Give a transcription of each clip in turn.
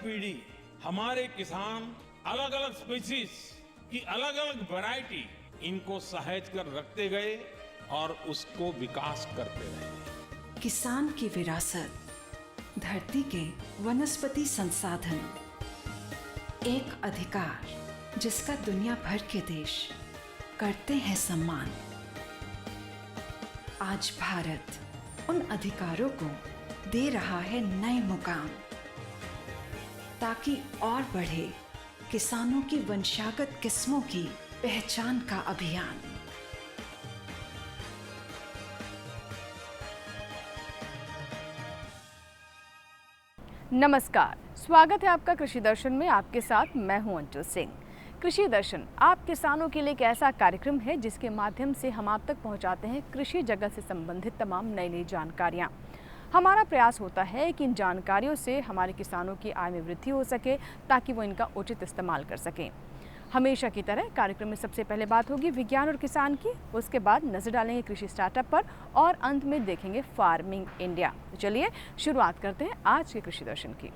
पीढ़ी हमारे किसान अलग अलग स्पीसीज की अलग अलग वैरायटी इनको सहेज कर रखते गए और उसको विकास करते रहे। किसान की विरासत, धरती के वनस्पति संसाधन, एक अधिकार जिसका दुनिया भर के देश करते हैं सम्मान। आज भारत उन अधिकारों को दे रहा है नए मुकाम, ताकि और बढ़े किसानों की वंशागत किस्मों की पहचान का अभियान। नमस्कार, स्वागत है आपका कृषि दर्शन में। आपके साथ मैं हूं अंचल सिंह। कृषि दर्शन आप किसानों के लिए एक ऐसा कार्यक्रम है जिसके माध्यम से हम आप तक पहुंचाते हैं कृषि जगत से संबंधित तमाम नई जानकारियां। हमारा प्रयास होता है कि इन जानकारियों से हमारे किसानों की आय में वृद्धि हो सके, ताकि वो इनका उचित इस्तेमाल कर सकें। हमेशा की तरह कार्यक्रम में सबसे पहले बात होगी विज्ञान और किसान की, उसके बाद नजर डालेंगे कृषि स्टार्टअप पर और अंत में देखेंगे फार्मिंग इंडिया। तो चलिए शुरुआत करते हैं आज के कृषि दर्शन की।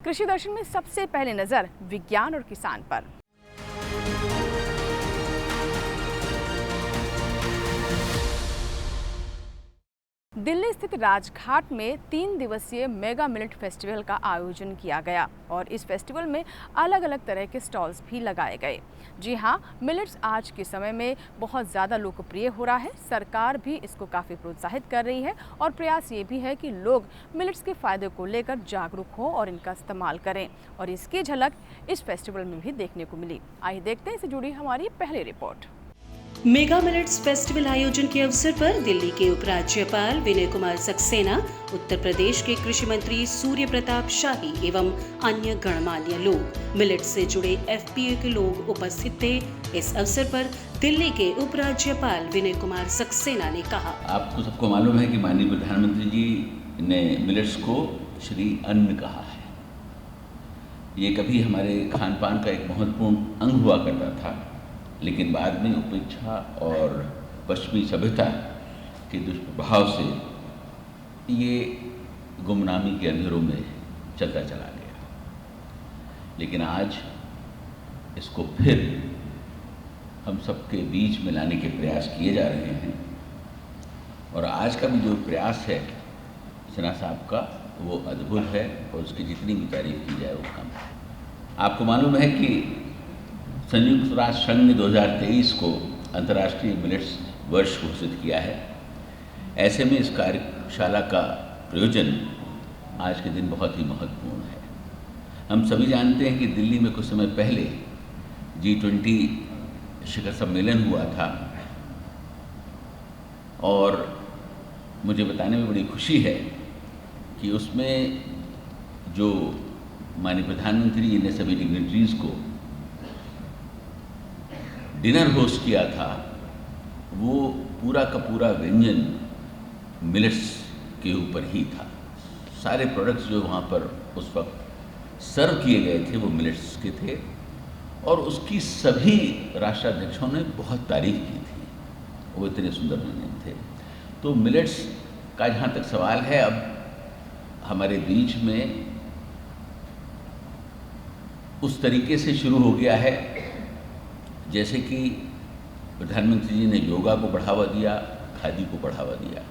कृषि दर्शन में सबसे पहले नजर विज्ञान और किसान पर। दिल्ली स्थित राजघाट में 3 दिवसीय मेगा मिलेट फेस्टिवल का आयोजन किया गया और इस फेस्टिवल में अलग अलग तरह के स्टॉल्स भी लगाए गए। जी हाँ, मिलेट्स आज के समय में बहुत ज़्यादा लोकप्रिय हो रहा है। सरकार भी इसको काफ़ी प्रोत्साहित कर रही है और प्रयास ये भी है कि लोग मिलेट्स के फायदे को लेकर जागरूक हों और इनका इस्तेमाल करें, और इसकी झलक इस फेस्टिवल में भी देखने को मिली। आइए देखते हैं इससे जुड़ी हमारी पहली रिपोर्ट। मेगा मिलेट्स फेस्टिवल आयोजन के अवसर पर दिल्ली के उपराज्यपाल विनय कुमार सक्सेना, उत्तर प्रदेश के कृषि मंत्री सूर्य प्रताप शाही एवं अन्य गणमान्य लोग, मिलेट्स से जुड़े एफपीओ के लोग उपस्थित थे। इस अवसर पर दिल्ली के उपराज्यपाल विनय कुमार सक्सेना ने कहा, आपको सबको मालूम है कि माननीय प्रधानमंत्री जी ने मिलेट्स को श्री अन्न कहा है। ये कभी हमारे खान पान का एक महत्वपूर्ण अंग हुआ करता था, लेकिन बाद में उपेक्षा और पश्चिमी सभ्यता के दुष्प्रभाव से ये गुमनामी के अंधेरों में चलता चला गया। लेकिन आज इसको फिर हम सबके बीच में लाने के प्रयास किए जा रहे हैं, और आज का भी जो प्रयास है सिन्हा साहब का, वो अद्भुत है और उसकी जितनी भी तारीफ की जाए वो कम है। आपको मालूम है कि संयुक्त राष्ट्र संघ ने 2023 को अंतर्राष्ट्रीय मिलेट्स वर्ष घोषित किया है। ऐसे में इस कार्यशाला का प्रयोजन आज के दिन बहुत ही महत्वपूर्ण है। हम सभी जानते हैं कि दिल्ली में कुछ समय पहले G20 शिखर सम्मेलन हुआ था, और मुझे बताने में बड़ी खुशी है कि उसमें जो माननीय प्रधानमंत्री ने सभी डिग्निटरीज को डिनर होस्ट किया था, वो पूरा का पूरा व्यंजन मिलेट्स के ऊपर ही था। सारे प्रोडक्ट्स जो वहाँ पर उस वक्त सर्व किए गए थे वो मिलेट्स के थे, और उसकी सभी राष्ट्राध्यक्षों ने बहुत तारीफ की थी। वो इतने सुंदर व्यंजन थे। तो मिलेट्स का जहाँ तक सवाल है, अब हमारे बीच में उस तरीके से शुरू हो गया है जैसे कि प्रधानमंत्री जी ने योगा को बढ़ावा दिया, खादी को बढ़ावा दिया,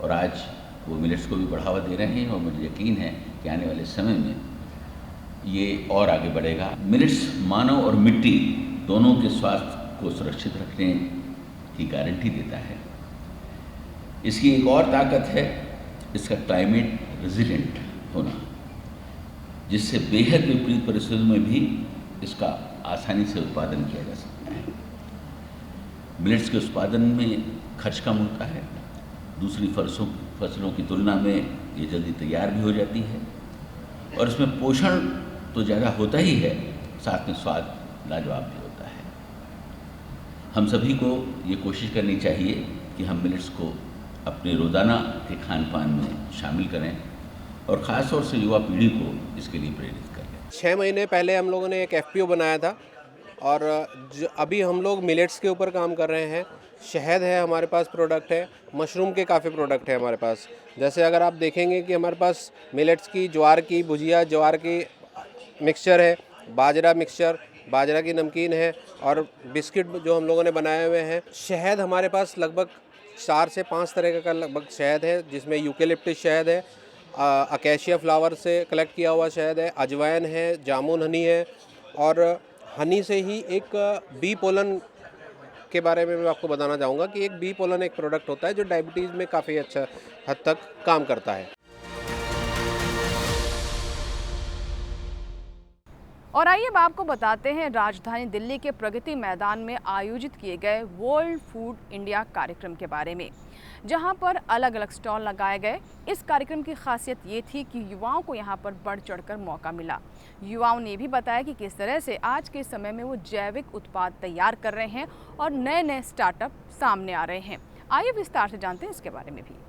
और आज वो मिलेट्स को भी बढ़ावा दे रहे हैं। और मुझे यकीन है कि आने वाले समय में ये और आगे बढ़ेगा। मिलेट्स मानव और मिट्टी दोनों के स्वास्थ्य को सुरक्षित रखने की गारंटी देता है। इसकी एक और ताकत है इसका क्लाइमेट रेजिलेंट होना, जिससे बेहद विपरीत परिस्थितियों में भी इसका आसानी से उत्पादन किया जा सकता है। मिलेट्स के उत्पादन में खर्च कम होता है, दूसरी फसलों की तुलना में ये जल्दी तैयार भी हो जाती है, और इसमें पोषण तो ज़्यादा होता ही है, साथ में स्वाद लाजवाब भी होता है। हम सभी को ये कोशिश करनी चाहिए कि हम मिलेट्स को अपने रोज़ाना के खान पान में शामिल करें, और ख़ास तौर से युवा पीढ़ी को इसके लिए प्रेरित करें। 6 महीने पहले हम लोगों ने एक एफपीओ बनाया था, और अभी हम लोग मिलेट्स के ऊपर काम कर रहे हैं। शहद है, हमारे पास प्रोडक्ट है, मशरूम के काफ़ी प्रोडक्ट है हमारे पास। जैसे अगर आप देखेंगे कि हमारे पास मिलेट्स की ज्वार की भुजिया, ज्वार की मिक्सचर है, बाजरा मिक्सचर, बाजरा की नमकीन है और बिस्किट जो हम लोगों ने बनाए हुए हैं। शहद हमारे पास लगभग 4 से 5 तरह का लगभग शहद है, जिसमें यूकेलिप्टस शहद है, अकेशिया फ्लावर से कलेक्ट किया हुआ शहद है, अजवाइन है, जामुन हनी है। और हनी से ही एक बी पोलन के बारे में मैं आपको बताना चाहूँगा कि एक बी पोलन एक प्रोडक्ट होता है जो डायबिटीज़ में काफ़ी अच्छा हद तक काम करता है। और आइए अब आपको बताते हैं राजधानी दिल्ली के प्रगति मैदान में आयोजित किए गए वर्ल्ड फूड इंडिया कार्यक्रम के बारे में, जहां पर अलग अलग स्टॉल लगाए गए। इस कार्यक्रम की खासियत ये थी कि युवाओं को यहां पर बढ़ चढ़कर मौका मिला। युवाओं ने भी बताया कि किस तरह से आज के समय में वो जैविक उत्पाद तैयार कर रहे हैं और नए नए स्टार्टअप सामने आ रहे हैं। आइए विस्तार से जानते हैं इसके बारे में भी।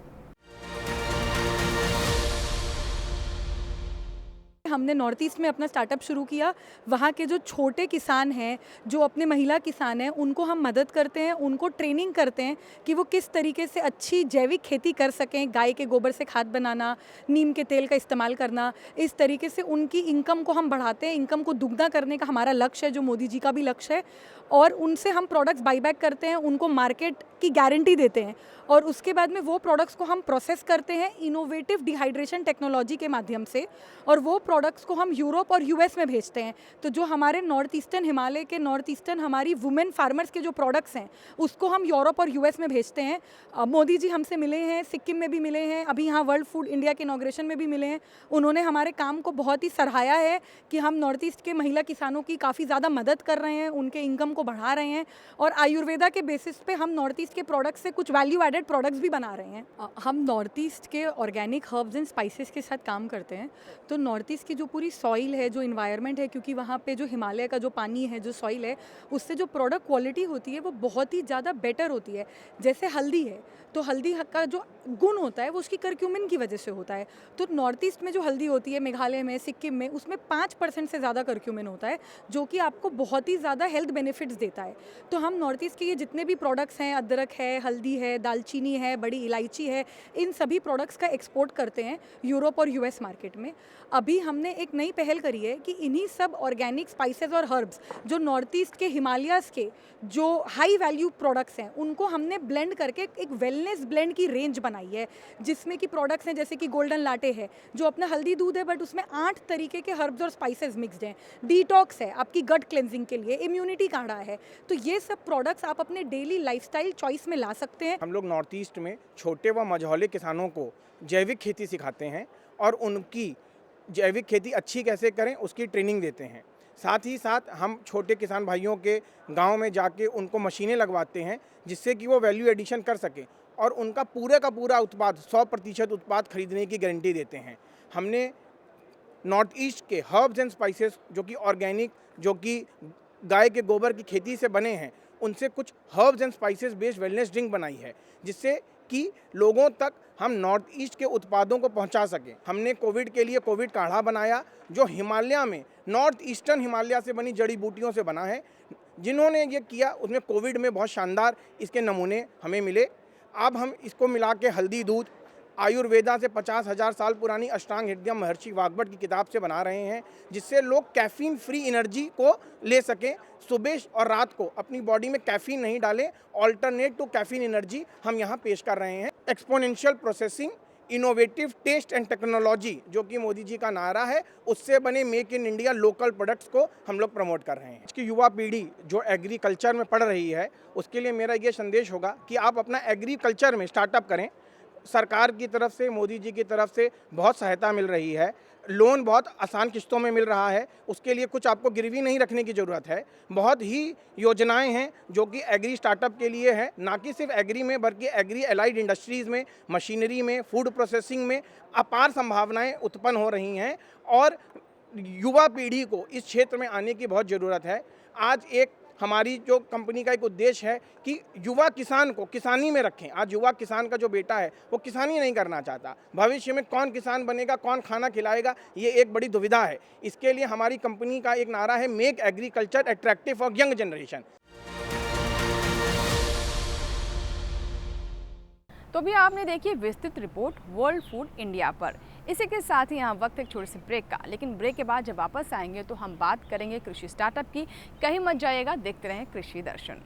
हमने नॉर्थ ईस्ट में अपना स्टार्टअप शुरू किया। वहाँ के जो छोटे किसान हैं, जो अपने महिला किसान हैं, उनको हम मदद करते हैं, उनको ट्रेनिंग करते हैं कि वो किस तरीके से अच्छी जैविक खेती कर सकें। गाय के गोबर से खाद बनाना, नीम के तेल का इस्तेमाल करना, इस तरीके से उनकी इनकम को हम बढ़ाते हैं। इनकम को दुगना करने का हमारा लक्ष्य है, जो मोदी जी का भी लक्ष्य है। और उनसे हम प्रोडक्ट्स बाईबैक करते हैं, उनको मार्केट की गारंटी देते हैं और उसके बाद में वो प्रोडक्ट्स को हम प्रोसेस करते हैं इनोवेटिव डिहाइड्रेशन टेक्नोलॉजी के माध्यम से, और वो प्रोडक्ट्स को हम यूरोप और यूएस में भेजते हैं। तो जो हमारे नॉर्थ ईस्टर्न हिमालय के नॉर्थ ईस्टर्न हमारी वुमेन फार्मर्स के जो प्रोडक्ट्स हैं, उसको हम यूरोप और यूएस में भेजते हैं। मोदी जी हमसे मिले हैं, सिक्किम में भी मिले हैं, अभी यहाँ वर्ल्ड फूड इंडिया के इनॉग्रेशन में भी मिले हैं। उन्होंने हमारे काम को बहुत ही सराहाया है कि हम नॉर्थ ईस्ट के महिला किसानों की काफ़ी ज़्यादा मदद कर रहे हैं, उनके इनकम को बढ़ा रहे हैं और आयुर्वेदा के बेसिस पे हम नॉर्थ ईस्ट के प्रोडक्ट्स से कुछ वैल्यू एडेड प्रोडक्ट्स भी बना रहे हैं। हम नॉर्थ ईस्ट के ऑर्गेनिक हर्ब्स एंड स्पाइसेस के साथ काम करते हैं। तो नॉर्थ ईस्ट की जो पूरी सॉइल है, जो इन्वायरमेंट है, क्योंकि वहाँ पे जो हिमालय का जो पानी है, जो सॉइल है, उससे जो प्रोडक्ट क्वालिटी होती है वो बहुत ही ज़्यादा बेटर होती है। जैसे हल्दी है, तो हल्दी का जो गुण होता है वो उसकी करक्यूमिन की वजह से होता है। तो नॉर्थ ईस्ट में जो हल्दी होती है, मेघालय में, सिक्किम में, उसमें 5% से ज़्यादा करक्यूमिन होता है, जो कि आपको बहुत ही ज़्यादा हेल्थ बेनिफिट्स देता है। तो हम नॉर्थ ईस्ट के ये जितने भी प्रोडक्ट्स हैं, अदरक है, हल्दी है, दालचीनी है, बड़ी इलायची है, इन सभी प्रोडक्ट्स का एक्सपोर्ट करते हैं यूरोप और यूएस मार्केट में। अभी हमने एक नई पहल करी है कि इन्हीं सब ऑर्गेनिक स्पाइसेस और हर्ब्स जो नॉर्थ ईस्ट के हिमालयाज़ के जो हाई वैल्यू प्रोडक्ट्स हैं, उनको हमने ब्लेंड करके एक वेलनेस ब्लेंड की रेंज बनाई है, जिसमें कि प्रोडक्ट्स हैं जैसे कि गोल्डन लाटे है, जो अपना हल्दी दूध है बट उसमें 8 तरीके के हर्ब्स और स्पाइसेस मिक्सड हैं। डिटॉक्स है आपकी गट क्लेंजिंग के लिए, इम्यूनिटी काढ़ा है। तो ये सब प्रोडक्ट्स आप अपने डेली लाइफस्टाइल चॉइस में ला सकते हैं। हम लोग नॉर्थ ईस्ट में छोटे व मझौले किसानों को जैविक खेती सिखाते हैं और उनकी जैविक खेती अच्छी कैसे करें उसकी ट्रेनिंग देते हैं। साथ ही साथ हम छोटे किसान भाइयों के गांव में जाके उनको मशीनें लगवाते हैं, जिससे कि वो वैल्यू एडिशन कर सकें और उनका पूरे का पूरा उत्पाद 100% उत्पाद खरीदने की गारंटी देते हैं। हमने नॉर्थ ईस्ट के हर्ब्स एंड स्पाइसेस जो कि ऑर्गेनिक, जो कि गाय के गोबर की खेती से बने हैं, उनसे कुछ herbs and spices based wellness drink बनाई है, जिससे कि लोगों तक हम नॉर्थ ईस्ट के उत्पादों को पहुंचा सकें। हमने कोविड के लिए कोविड काढ़ा बनाया, जो हिमालय में नॉर्थ ईस्टर्न हिमालय से बनी जड़ी बूटियों से बना है। जिन्होंने ये किया उसमें कोविड में बहुत शानदार इसके नमूने हमें मिले। अब हम इसको मिला के हल्दी दूध आयुर्वेदा से 50,000 साल पुरानी अष्टांग हृदयम महर्षि वाग्भट की किताब से बना रहे हैं, जिससे लोग कैफीन फ्री एनर्जी को ले सकें। सुबह और रात को अपनी बॉडी में कैफीन नहीं डालें, ऑल्टरनेट टू कैफीन एनर्जी हम यहाँ पेश कर रहे हैं। Exponential processing, innovative test and technology, जो कि मोदी जी का नारा है, उससे बने make in India local products को हम लोग प्रमोट कर रहे हैं। इसकी युवा पीढ़ी जो एग्रीकल्चर में पढ़ रही है, उसके लिए मेरा ये संदेश होगा कि आप अपना एग्रीकल्चर में स्टार्टअप करें। सरकार की तरफ से, मोदी जी की तरफ से बहुत सहायता मिल रही है, लोन बहुत आसान किस्तों में मिल रहा है, उसके लिए कुछ आपको गिरवी नहीं रखने की ज़रूरत है। बहुत ही योजनाएं हैं जो कि एग्री स्टार्टअप के लिए है, ना कि सिर्फ एग्री में बल्कि एग्री एलाइड इंडस्ट्रीज़ में, मशीनरी में, फूड प्रोसेसिंग में अपार संभावनाएं उत्पन्न हो रही हैं और युवा पीढ़ी को इस क्षेत्र में आने की बहुत ज़रूरत है। आज एक हमारी जो कंपनी का एक उद्देश्य है कि युवा किसान को किसानी में रखें। आज युवा किसान का जो बेटा है वो किसानी नहीं करना चाहता। भविष्य में कौन किसान बनेगा, कौन खाना खिलाएगा, ये एक बड़ी दुविधा है। इसके लिए हमारी कंपनी का एक नारा है, make agriculture attractive for young generation. तो भी आपने देखी विस्तृत रिपोर्ट वर्ल्ड फूड इंडिया पर। इसी के साथ ही यहाँ वक्त एक छोटे से ब्रेक का, लेकिन ब्रेक के बाद जब वापस आएंगे तो हम बात करेंगे कृषि स्टार्टअप की। कहीं मत जाइएगा, देखते रहें कृषि दर्शन।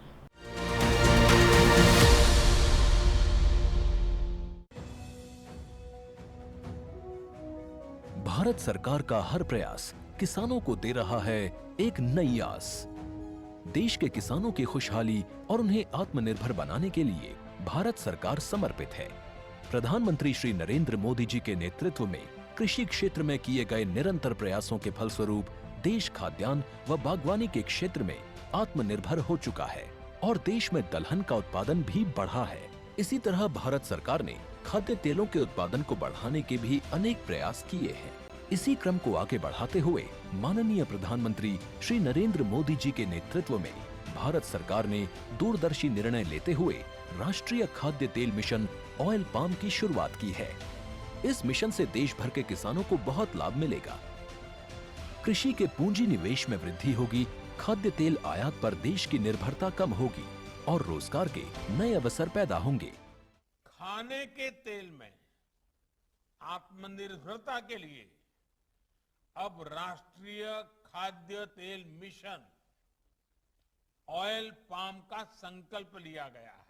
भारत सरकार का हर प्रयास किसानों को दे रहा है एक नई आस। देश के किसानों की खुशहाली और उन्हें आत्मनिर्भर बनाने के लिए भारत सरकार समर्पित है। प्रधानमंत्री श्री नरेंद्र मोदी जी के नेतृत्व में कृषि क्षेत्र में किए गए निरंतर प्रयासों के फलस्वरूप देश खाद्यान्न व बागवानी के क्षेत्र में आत्मनिर्भर हो चुका है और देश में दलहन का उत्पादन भी बढ़ा है। इसी तरह भारत सरकार ने खाद्य तेलों के उत्पादन को बढ़ाने के भी अनेक प्रयास किए हैं। इसी क्रम को आगे बढ़ाते हुए माननीय प्रधानमंत्री श्री नरेंद्र मोदी जी के नेतृत्व में भारत सरकार ने दूरदर्शी निर्णय लेते हुए राष्ट्रीय खाद्य तेल मिशन ऑयल पाम की शुरुआत की है। इस मिशन से देश भर के किसानों को बहुत लाभ मिलेगा। कृषि के पूंजी निवेश में वृद्धि होगी, खाद्य तेल आयात पर देश की निर्भरता कम होगी और रोजगार के नए अवसर पैदा होंगे। खाने के तेल में आत्मनिर्भरता के लिए अब राष्ट्रीय खाद्य तेल मिशन ऑयल पाम का संकल्प लिया गया है।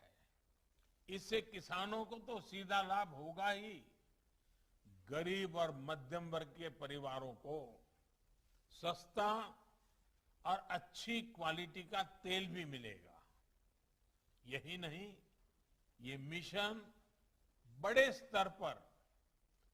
इससे किसानों को तो सीधा लाभ होगा ही, गरीब और मध्यम वर्ग के परिवारों को सस्ता और अच्छी क्वालिटी का तेल भी मिलेगा। यही नहीं, ये मिशन बड़े स्तर पर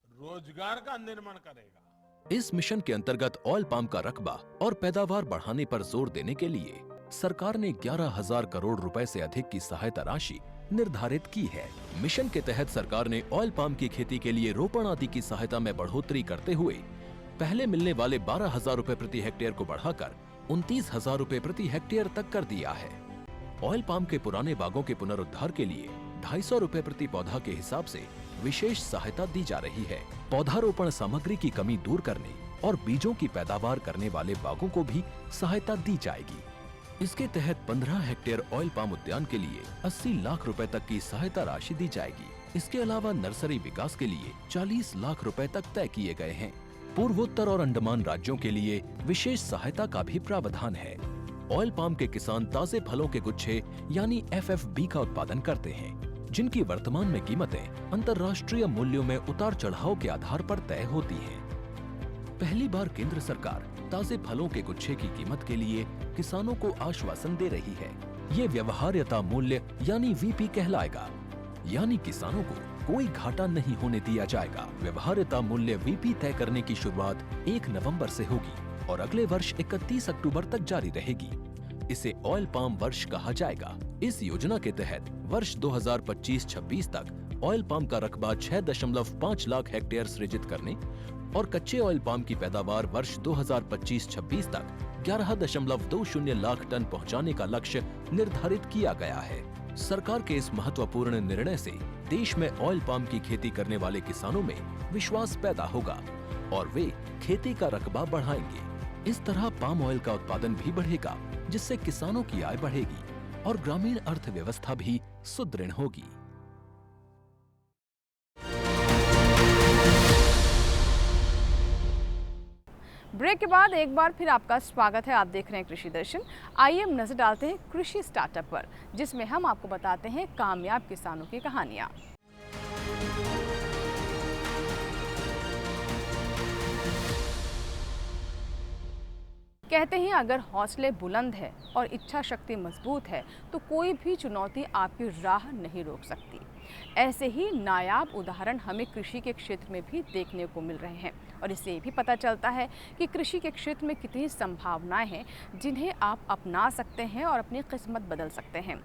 रोजगार का निर्माण करेगा। इस मिशन के अंतर्गत ऑयल पाम का रकबा और पैदावार बढ़ाने पर जोर देने के लिए सरकार ने 11,000 करोड़ रुपए से अधिक की सहायता राशि निर्धारित की है। मिशन के तहत सरकार ने ऑयल पाम की खेती के लिए रोपण आदि की सहायता में बढ़ोतरी करते हुए पहले मिलने वाले 12,000 रुपए प्रति हेक्टेयर को बढ़ाकर 29,000 रुपए प्रति हेक्टेयर तक कर दिया है। ऑयल पाम के पुराने बागों के पुनरुद्धार के लिए 250 रुपए प्रति पौधा के हिसाब से विशेष सहायता दी जा रही है। पौधारोपण सामग्री की कमी दूर करने और बीजों की पैदावार करने वाले बागों को भी सहायता दी जाएगी। इसके तहत 15 हेक्टेयर ऑयल पाम उद्यान के लिए 80 लाख रुपए तक की सहायता राशि दी जाएगी। इसके अलावा नर्सरी विकास के लिए 40 लाख रुपए तक तय किए गए हैं। पूर्वोत्तर और अंडमान राज्यों के लिए विशेष सहायता का भी प्रावधान है। ऑयल पाम के किसान ताजे फलों के गुच्छे यानी FFB का उत्पादन करते हैं, जिनकी वर्तमान में कीमतें अंतर्राष्ट्रीय मूल्यों में उतार चढ़ाव के आधार पर तय होती हैं। पहली बार केंद्र सरकार ताजे फलों के गुच्छे की कीमत के लिए किसानों को आश्वासन दे रही है। ये व्यवहार्यता मूल्य यानी VP कहलाएगा, यानी किसानों को कोई घाटा नहीं होने दिया जाएगा। व्यवहार्यता मूल्य VP तय करने की शुरुआत 1 नवंबर से होगी और अगले वर्ष 31 अक्टूबर तक जारी रहेगी। इसे ऑयल पाम वर्ष कहा जाएगा। इस योजना के तहत वर्ष 2025-26 तक ऑयल पाम का रकबा 6.5 लाख हेक्टेयर सृजित करने और कच्चे ऑयल पाम की पैदावार वर्ष 2025-26 तक 11.20 लाख टन पहुंचाने का लक्ष्य निर्धारित किया गया है। सरकार के इस महत्वपूर्ण निर्णय से देश में ऑयल पाम की खेती करने वाले किसानों में विश्वास पैदा होगा और वे खेती का रकबा बढ़ाएंगे। इस तरह पाम ऑयल का उत्पादन भी बढ़ेगा, जिससे किसानों की आय बढ़ेगी और ग्रामीण अर्थव्यवस्था भी सुदृढ़ होगी। ब्रेक के बाद एक बार फिर आपका स्वागत है। आप देख रहे हैं कृषि दर्शन। आइए हम नजर डालते हैं कृषि स्टार्टअप पर, जिसमें हम आपको बताते हैं कामयाब किसानों की कहानियां। कहते हैं अगर हौसले बुलंद है और इच्छा शक्ति मजबूत है तो कोई भी चुनौती आपकी राह नहीं रोक सकती। ऐसे ही नायाब उदाहरण हमें कृषि के क्षेत्र में भी देखने को मिल रहे हैं और इससे ये भी पता चलता है कि कृषि के क्षेत्र में कितनी संभावनाएं हैं जिन्हें आप अपना सकते हैं और अपनी किस्मत बदल सकते हैं।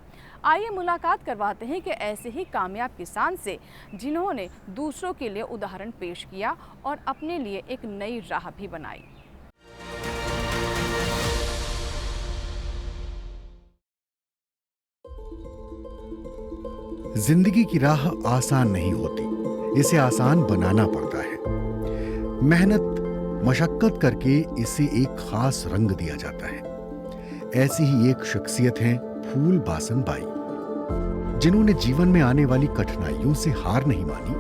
आइए मुलाकात करवाते हैं कि ऐसे ही कामयाब किसान से जिन्होंने दूसरों के लिए उदाहरण पेश किया और अपने लिए एक नई राह भी बनाई। जिंदगी की राह आसान नहीं होती, इसे आसान बनाना पड़ता है। मेहनत मशक्कत करके इसे एक खास रंग दिया जाता है। ऐसी ही एक शख्सियत है फूल बासन बाई, जिन्होंने जीवन में आने वाली कठिनाइयों से हार नहीं मानी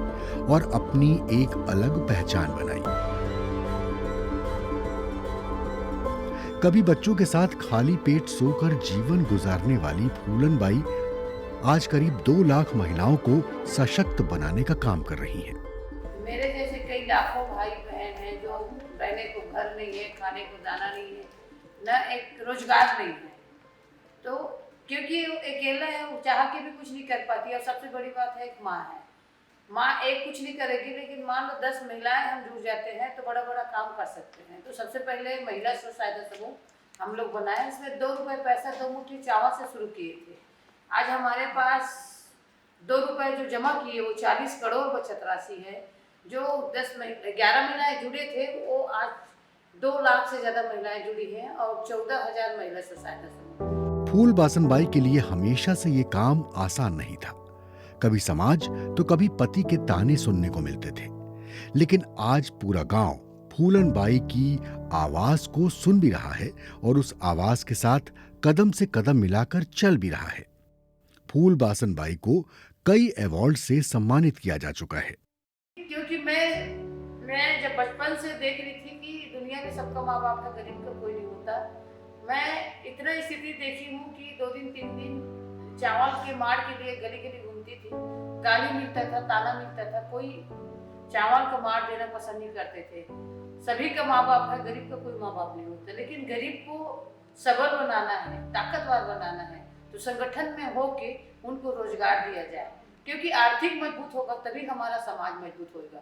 और अपनी एक अलग पहचान बनाई। कभी बच्चों के साथ खाली पेट सोकर जीवन गुजारने वाली फूलन बाई आज करीब 2 लाख महिलाओं को सशक्त बनाने का काम कर रही हैं। मेरे जैसे कई लाखों भाई बहन हैं जो रहने को घर नहीं है, खाने को दाना नहीं है, न एक रोजगार नहीं है। तो क्योंकि वो अकेला है, वो चाह के भी कुछ नहीं कर पाती। और सबसे बड़ी बात है, एक माँ है। माँ एक कुछ नहीं करेगी, लेकिन मान लो 10 महिलाएं हम जुड़ जाते हैं तो बड़ा बड़ा काम कर सकते हैं। तो सबसे पहले महिला स्व सहायता समूह हम लोग बनाए। इसमें 2 रुपये पैसा 2 मुट्ठी चावल से शुरू किए थे। आज हमारे पास 2 रुपये जो जमा किए वो 40 करोड़ बचत राशि है। जो 11 महिलाएं जुड़े थे, वो आज 2 लाख से ज्यादा महिलाएं जुड़ी हैं और 14,000 महिला स्व सहायता समूह। फूल बासन बाई के लिए हमेशा से ये काम आसान नहीं था। कभी समाज तो कभी पति के ताने सुनने को मिलते थे, लेकिन आज पूरा गांव फूलन बाई की आवाज को सुन भी रहा है और उस आवाज के साथ कदम से कदम मिलाकर चल भी रहा है। फूल बासन बाई को कई अवार्ड से सम्मानित किया जा चुका है। क्योंकि मैं जब बचपन से देख रही थी कि दुनिया में सबका माँ बाप है, गरीब का कोई नहीं होता। मैं इतना स्थिति देखी हूँ कि 2 दिन 3 दिन चावल के मार के लिए गली गली घूमती थी। गाली मिलता था, ताना मिलता था, कोई चावल का मार देना पसंद नहीं करते थे। सभी का माँ बाप है, गरीब का कोई माँ बाप नहीं होता। लेकिन गरीब को सबल बनाना है, ताकतवर बनाना है, तो संगठन में होके उनको रोजगार दिया जाए। क्योंकि आर्थिक मजबूत होगा तभी हमारा समाज मजबूत होगा।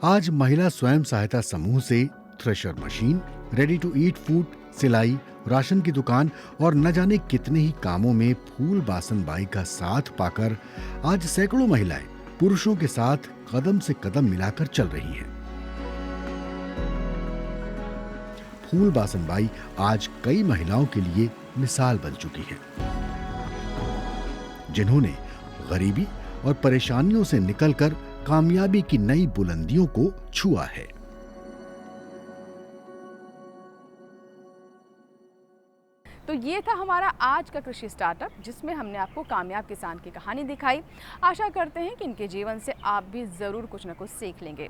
आज महिला स्वयं सहायता समूह से thresher machine, ready to eat food, सिलाई, राशन की दुकान और न जाने कितने ही कामों में फूल बासन बाई का साथ पाकर आज सैकड़ों महिलाएं पुरुषों के साथ कदम से कदम मिलाकर चल रही हैं। फूल बासन बाई आज कई महिलाओं के लिए मिसाल बन चुकी है, जिन्होंने गरीबी और परेशानियों से निकलकर कामयाबी की नई बुलंदियों को छुआ है। तो ये था हमारा आज का कृषि स्टार्टअप, जिसमें हमने आपको कामयाब किसान की कहानी दिखाई। आशा करते हैं कि इनके जीवन से आप भी ज़रूर कुछ न कुछ सीख लेंगे।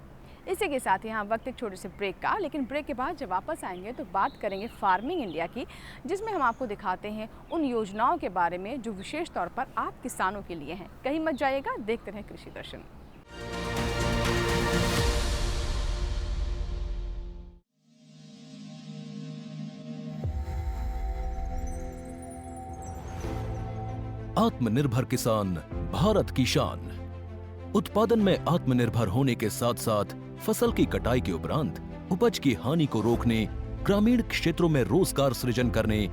इसी के साथ यहाँ वक्त एक छोटे से ब्रेक का, लेकिन ब्रेक के बाद जब वापस आएंगे तो बात करेंगे फार्मिंग इंडिया की, जिसमें हम आपको दिखाते हैं उन योजनाओं के बारे में जो विशेष तौर पर आप किसानों के लिए हैं। कहीं मत जाइएगा, देखते रहें कृषि दर्शन। आत्मनिर्भर किसान भारत की शान। उत्पादन में आत्मनिर्भर होने के साथ साथ फसल की कटाई के उपरांत उपज की हानि को रोकने, ग्रामीण क्षेत्रों में रोजगार सृजन करने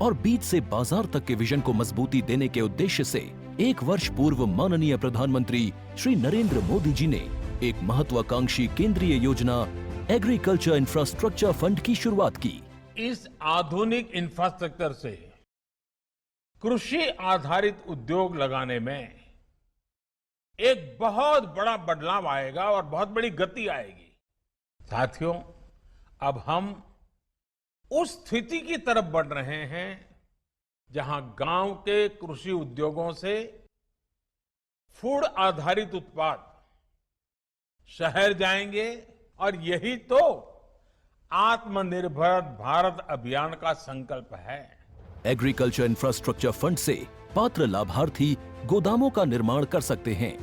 और बीज से बाजार तक के विजन को मजबूती देने के उद्देश्य से 1 वर्ष पूर्व माननीय प्रधानमंत्री श्री नरेंद्र मोदी जी ने एक महत्वाकांक्षी केंद्रीय योजना एग्रीकल्चर इंफ्रास्ट्रक्चर फंड की शुरुआत की। इस आधुनिक इंफ्रास्ट्रक्चर से कृषि आधारित उद्योग लगाने में एक बहुत बड़ा बदलाव आएगा और बहुत बड़ी गति आएगी। साथियों, अब हम उस स्थिति की तरफ बढ़ रहे हैं जहां गांव के कृषि उद्योगों से फूड आधारित उत्पाद शहर जाएंगे और यही तो आत्मनिर्भर भारत अभियान का संकल्प है। एग्रीकल्चर इंफ्रास्ट्रक्चर फंड से पात्र लाभार्थी गोदामों का निर्माण कर सकते हैं,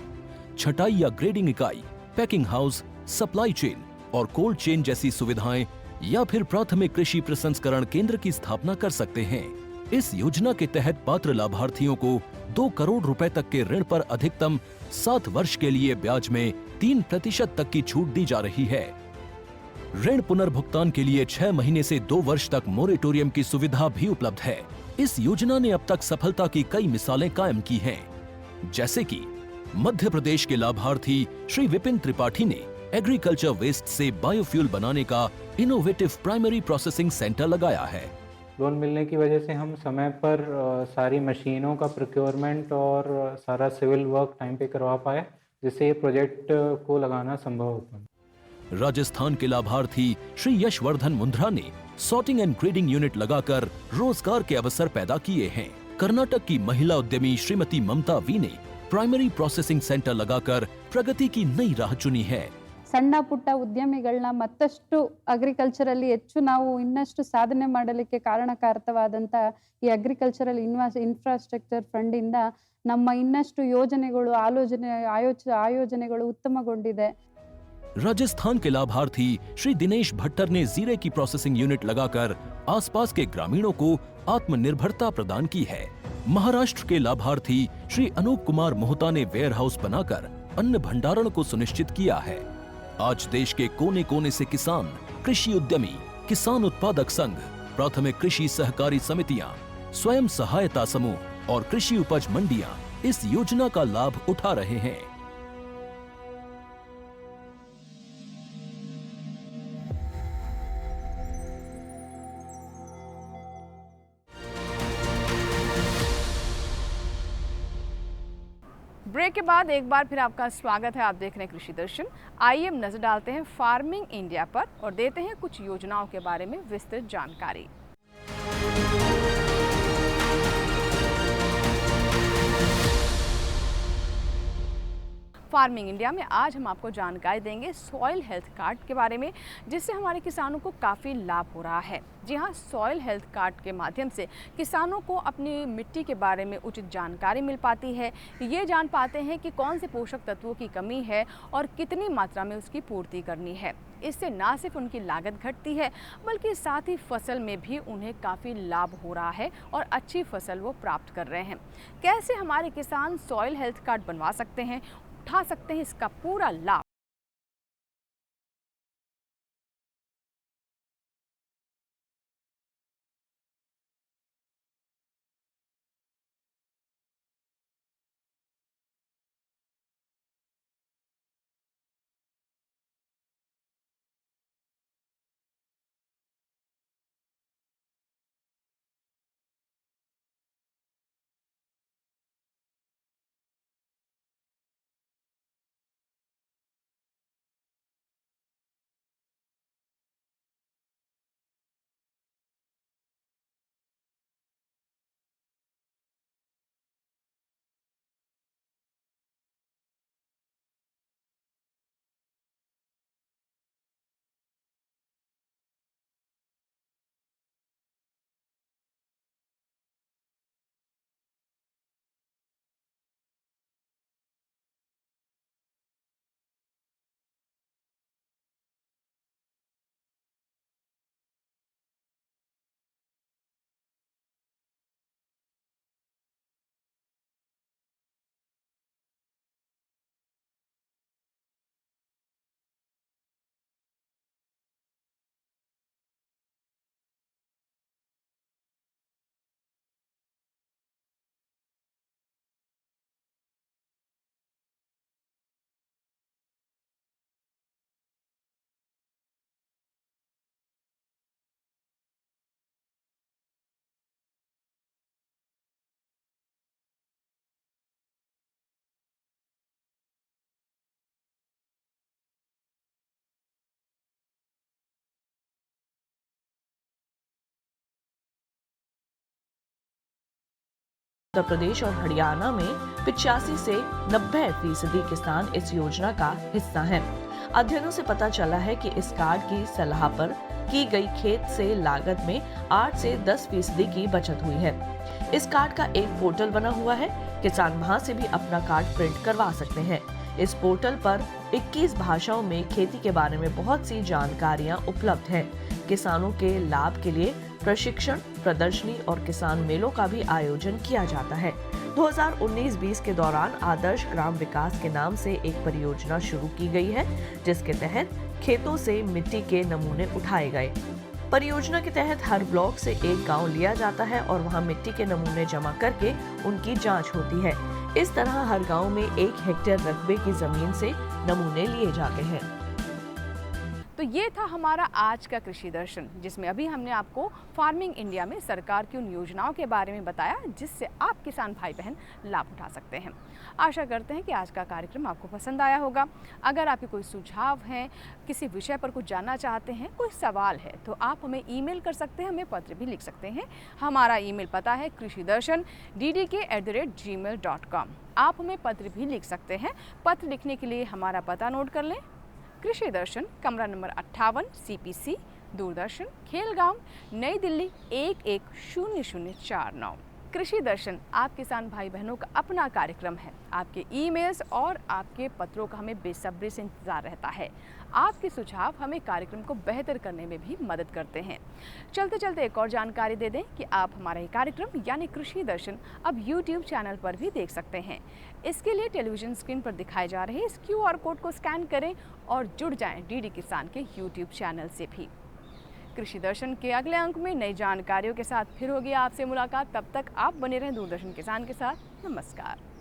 छटाई या ग्रेडिंग इकाई, पैकिंग हाउस, सप्लाई चेन और कोल्ड चेन जैसी सुविधाएं या फिर प्राथमिक कृषि प्रसंस्करण केंद्र की स्थापना कर सकते हैं। इस योजना के तहत पात्र लाभार्थियों को 2 करोड़ रुपए तक के ऋण पर अधिकतम 7 वर्ष के लिए ब्याज में 3% तक की छूट दी जा रही है। ऋण पुनर्भुगतान के लिए 6 महीने से 2 वर्ष तक मोरेटोरियम की सुविधा भी उपलब्ध है। इस योजना ने अब तक सफलता की कई मिसालें कायम की हैं, जैसे कि मध्य प्रदेश के लाभार्थी श्री विपिन त्रिपाठी ने एग्रीकल्चर वेस्ट से बायोफ्यूल बनाने का इनोवेटिव प्राइमरी प्रोसेसिंग सेंटर लगाया है। लोन मिलने की वजह से हम समय पर सारी मशीनों का प्रोक्योरमेंट और सारा सिविल वर्क टाइम पे करवा पाए, जिससे ये प्रोजेक्ट को लगाना संभव हो पाए। राजस्थान के लाभार्थी श्री यशवर्धन मुंद्रा ने सॉर्टिंग एंड ग्रेडिंग यूनिट लगाकर रोजगार के अवसर पैदा किए हैं। कर्नाटक की महिला उद्यमी श्रीमती ममता वी ने प्राइमरी प्रोसेसिंग सेंटर लगाकर प्रगति की नई राह चुनी है। ಸಣ್ಣ ಪುಟ್ಟ ಉದ್ಯಮಿಗಳನ್ನ ಮತ್ತಷ್ಟು ಅಗ್ರಿಕಲ್ಚರಲ್ಲಿ ಹೆಚ್ಚು ನಾವು ಇನ್ನಷ್ಟು ಸಾಧನೆ ಮಾಡಲಿಕ್ಕೆ ಕಾರಣಕಾರಕವಾದಂಥ ಈ ಅಗ್ರಿಕಲ್ಚರಲ್ ಇನ್ಫ್ರಾಸ್ಟ್ರಕ್ಚರ್ ಫಂಡ್ ಇಂದ ನಮ್ಮ ಇನ್ನಷ್ಟು ಯೋಜನೆಗಳು ಆಯೋಜನೆಗಳು ಉತ್ತಮಗೊಂಡಿದೆ। राजस्थान के लाभार्थी श्री दिनेश भट्टर ने जीरे की प्रोसेसिंग यूनिट लगाकर आसपास के ग्रामीणों को आत्मनिर्भरता प्रदान की है। महाराष्ट्र के लाभार्थी श्री अनूप कुमार मोहता ने वेयर हाउस बनाकर अन्न भंडारण को सुनिश्चित किया है। आज देश के कोने कोने से किसान, कृषि उद्यमी, किसान उत्पादक संघ, प्राथमिक कृषि सहकारी समितियां, स्वयं सहायता समूह और कृषि उपज मंडियां इस योजना का लाभ उठा रहे हैं। ब्रेक के बाद एक बार फिर आपका स्वागत है। आप देख रहे हैं कृषि दर्शन। आइए हम नजर डालते हैं फार्मिंग इंडिया पर और देते हैं कुछ योजनाओं के बारे में विस्तृत जानकारी। फार्मिंग इंडिया में आज हम आपको जानकारी देंगे सॉइल हेल्थ कार्ड के बारे में, जिससे हमारे किसानों को काफ़ी लाभ हो रहा है। जी हाँ, सॉइल हेल्थ कार्ड के माध्यम से किसानों को अपनी मिट्टी के बारे में उचित जानकारी मिल पाती है। ये जान पाते हैं कि कौन से पोषक तत्वों की कमी है और कितनी मात्रा में उसकी पूर्ति करनी है। इससे ना सिर्फ उनकी लागत घटती है, बल्कि साथ ही फसल में भी उन्हें काफ़ी लाभ हो रहा है और अच्छी फसल वो प्राप्त कर रहे हैं। कैसे हमारे किसान सॉइल हेल्थ कार्ड बनवा सकते हैं, उठा सकते हैं इसका पूरा लाभ? उत्तर प्रदेश और हरियाणा में 85 से 90% किसान इस योजना का हिस्सा हैं। अध्ययनों से पता चला है कि इस कार्ड की सलाह पर की गई खेत से लागत में 8 से 10% की बचत हुई है। इस कार्ड का एक पोर्टल बना हुआ है, किसान वहां से भी अपना कार्ड प्रिंट करवा सकते हैं। इस पोर्टल पर 21 भाषाओं में खेती के बारे में बहुत सी जानकारियां उपलब्ध हैं। किसानों के लाभ के लिए प्रशिक्षण, प्रदर्शनी और किसान मेलों का भी आयोजन किया जाता है। 2019-20 के दौरान आदर्श ग्राम विकास के नाम से एक परियोजना शुरू की गई है, जिसके तहत खेतों से मिट्टी के नमूने उठाए गए। परियोजना के तहत हर ब्लॉक से एक गांव लिया जाता है और वहां मिट्टी के नमूने जमा करके उनकी जांच होती है। इस तरह हर गांव में 1 हेक्टेयर रकबे की जमीन से नमूने लिए जाते हैं। तो तो ये था हमारा आज का कृषि दर्शन, जिसमें अभी हमने आपको फार्मिंग इंडिया में सरकार की उन योजनाओं के बारे में बताया जिससे आप किसान भाई बहन लाभ उठा सकते हैं। आशा करते हैं कि आज का कार्यक्रम आपको पसंद आया होगा। अगर आपके कोई सुझाव हैं, किसी विषय पर कुछ जानना चाहते हैं, कोई सवाल है, तो आप हमें ईमेल कर सकते हैं, हमें पत्र भी लिख सकते हैं। हमारा ईमेल पता है krishidarshan@ddk@gmail.com। आप हमें पत्र भी लिख सकते हैं। पत्र लिखने के लिए हमारा पता नोट कर लें। कृषि दर्शन, कमरा नंबर 58, CPC, दूरदर्शन, खेलगांव, नई दिल्ली 110049। कृषि दर्शन आप किसान भाई बहनों का अपना कार्यक्रम है। आपके ईमेल्स और आपके पत्रों का हमें बेसब्री से इंतजार रहता है। आपके सुझाव हमें कार्यक्रम को बेहतर करने में भी मदद करते हैं। चलते चलते एक और जानकारी दे दें कि आप हमारा ये कार्यक्रम यानी कृषि दर्शन अब YouTube चैनल पर भी देख सकते हैं। इसके लिए टेलीविजन स्क्रीन पर दिखाए जा रहे इस QR कोड को स्कैन करें और जुड़ जाएं DD किसान के YouTube चैनल से भी। कृषि दर्शन के अगले अंक में नई जानकारियों के साथ फिर होगी आपसे मुलाकात। तब तक आप बने रहें दूरदर्शन किसान के साथ। नमस्कार।